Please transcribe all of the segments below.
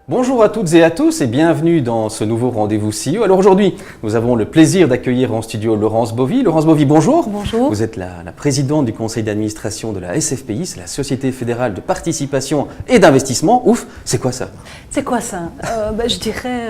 Bonjour à toutes et à tous et bienvenue dans ce nouveau rendez-vous CEO. Alors aujourd'hui, nous avons le plaisir d'accueillir en studio Laurence Bovy. Laurence Bovy, bonjour. Bonjour. Vous êtes la présidente du conseil d'administration de la SFPI, c'est la Société fédérale de participation et d'investissement. Ouf, c'est quoi ça? C'est quoi ça? Je dirais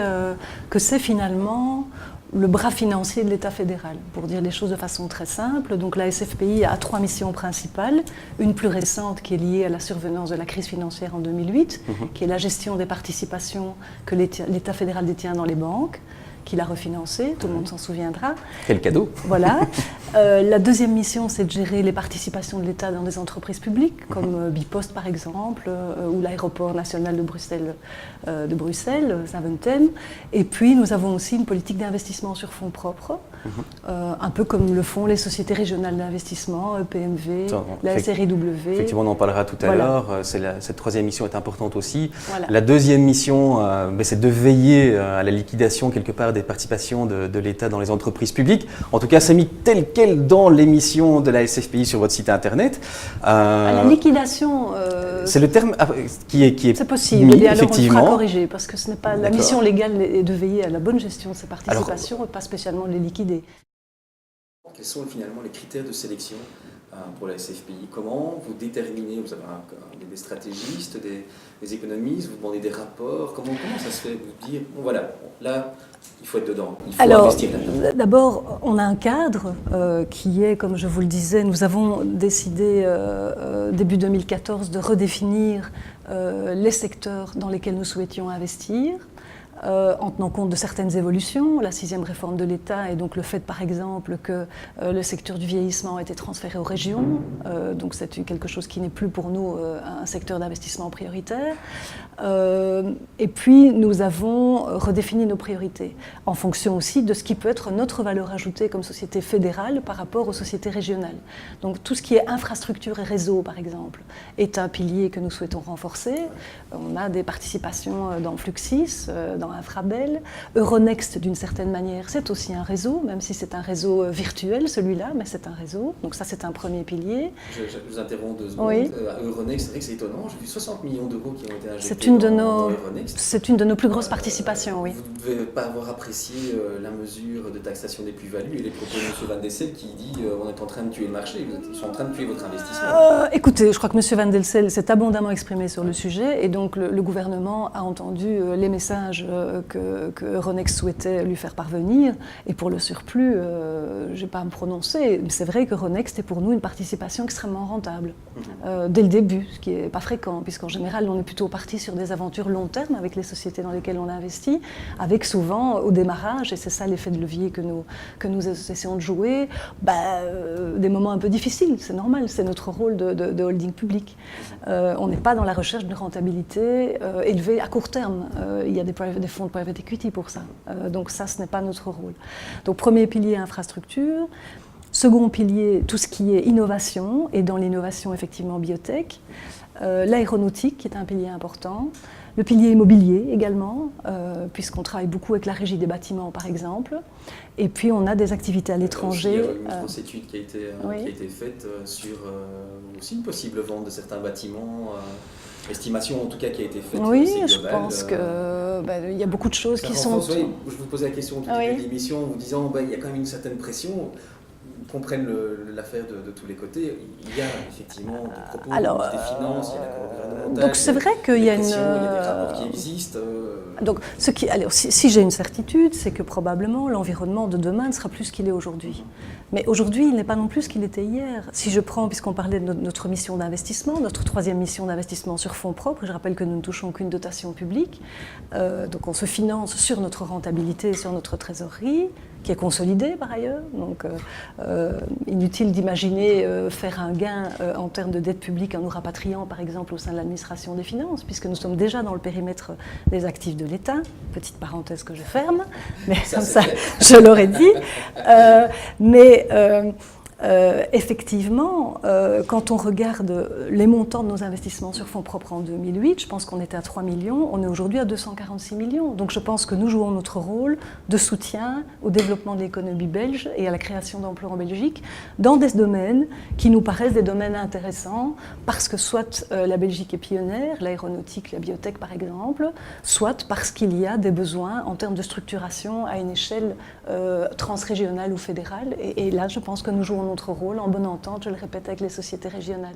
que c'est finalement le bras financier de l'État fédéral, pour dire les choses de façon très simple. Donc la SFPI a 3 missions principales, une plus récente qui est liée à la survenance de la crise financière en 2008, qui est la gestion des participations que l'État fédéral détient dans les banques, qu'il a refinancé, tout le monde s'en souviendra. Quel cadeau! Voilà. La deuxième mission, c'est de gérer les participations de l'État dans des entreprises publiques, comme Bipost par exemple, ou l'aéroport national de Bruxelles, Zaventem. Et puis, nous avons aussi une politique d'investissement sur fonds propres, un peu comme le font les sociétés régionales d'investissement, PMV, la SRIW. Effectivement, on en parlera tout à l'heure. Cette troisième mission est importante aussi. Voilà. La deuxième mission, c'est de veiller à la liquidation quelque part des participations de l'État dans les entreprises publiques. En tout cas, c'est mis tel quel dans l'émission de la SFPI sur votre site internet. La liquidation, c'est le terme qui est c'est possible, mis, et alors effectivement. on le fera corriger, parce que ce n'est pas la mission légale est de veiller à la bonne gestion de ces participations et pas spécialement de les liquider. Quels sont finalement les critères de sélection pour la SFPI? Comment vous déterminez? Vous avez des stratégistes, des économistes, vous demandez des rapports. Comment ça se fait? Vous dire, bon, voilà, là, il faut être dedans, il faut investir là-dedans. D'abord, on a un cadre qui est, comme je vous le disais, nous avons décidé début 2014 de redéfinir les secteurs dans lesquels nous souhaitions investir. En tenant compte de certaines évolutions, la 6e réforme de l'État et donc le fait par exemple que le secteur du vieillissement a été transféré aux régions, donc c'est quelque chose qui n'est plus pour nous un secteur d'investissement prioritaire. Et puis nous avons redéfini nos priorités en fonction aussi de ce qui peut être notre valeur ajoutée comme société fédérale par rapport aux sociétés régionales. Donc tout ce qui est infrastructure et réseau par exemple est un pilier que nous souhaitons renforcer. On a des participations dans Fluxis, dans Infrabel. Euronext, d'une certaine manière, c'est aussi un réseau, même si c'est un réseau virtuel, celui-là, mais c'est un réseau. Donc ça, c'est un premier pilier. Je vous interromps 2 secondes. Oui. Euronext, c'est vrai que c'est étonnant. J'ai vu 60 millions d'euros qui ont été injectés dans Euronext. C'est une de nos plus grosses participations, oui. Vous ne devez pas avoir apprécié la mesure de taxation des plus-values et les propos de M. Van Dessel qui dit on est en train de tuer le marché, ils sont en train de tuer votre investissement. Écoutez, je crois que M. Van Dessel s'est abondamment exprimé sur le sujet et donc le gouvernement a entendu les messages que Euronext souhaitait lui faire parvenir. Et pour le surplus, je ne vais pas me prononcer, mais c'est vrai que Euronext est pour nous une participation extrêmement rentable, dès le début, ce qui n'est pas fréquent, puisqu'en général, on est plutôt parti sur des aventures long terme avec les sociétés dans lesquelles on investit, avec souvent, au démarrage, et c'est ça l'effet de levier que nous essayons de jouer, des moments un peu difficiles, c'est normal, c'est notre rôle de holding public. On n'est pas dans la recherche d'une rentabilité élevée à court terme. Il y a des fonds de private equity pour ça. Donc ça, ce n'est pas notre rôle. Donc premier pilier, infrastructure. Second pilier, tout ce qui est innovation, et dans l'innovation, effectivement, biotech. L'aéronautique, qui est un pilier important. Le pilier immobilier également, puisqu'on travaille beaucoup avec la régie des bâtiments, par exemple. Et puis, on a des activités à l'étranger. Il y a une grosse étude qui a été faite sur aussi une possible vente de certains bâtiments. Estimation en tout cas qui a été faite. Oui, je pense qu'il y a beaucoup de choses qui sont... Je vous posais la question au début de l'émission en vous disant il y a quand même une certaine pression. Qu'on prenne l'affaire de tous les côtés, il y a effectivement des propos, des finances, il y a l'accord gouvernemental. Donc c'est vrai qu'il y a il y a des rapports qui existent. Donc si j'ai une certitude, c'est que probablement l'environnement de demain ne sera plus ce qu'il est aujourd'hui. Mais aujourd'hui, il n'est pas non plus ce qu'il était hier. Si je prends, puisqu'on parlait de notre mission d'investissement, notre 3e mission d'investissement sur fonds propres, je rappelle que nous ne touchons qu'une dotation publique, donc on se finance sur notre rentabilité et sur notre trésorerie, qui est consolidée par ailleurs. Donc inutile d'imaginer faire un gain en termes de dette publique en nous rapatriant par exemple au sein de l'administration des finances, puisque nous sommes déjà dans le périmètre des actifs de l'État. Petite parenthèse que je ferme, mais ça je l'aurais dit. Effectivement, quand on regarde les montants de nos investissements sur fonds propres en 2008, je pense qu'on était à 3 millions, on est aujourd'hui à 246 millions. Donc je pense que nous jouons notre rôle de soutien au développement de l'économie belge et à la création d'emplois en Belgique dans des domaines qui nous paraissent des domaines intéressants parce que soit la Belgique est pionnière, l'aéronautique, la biotech par exemple, soit parce qu'il y a des besoins en termes de structuration à une échelle transrégionale ou fédérale. Et là, je pense que nous jouons notre rôle en bonne entente, je le répète, avec les sociétés régionales.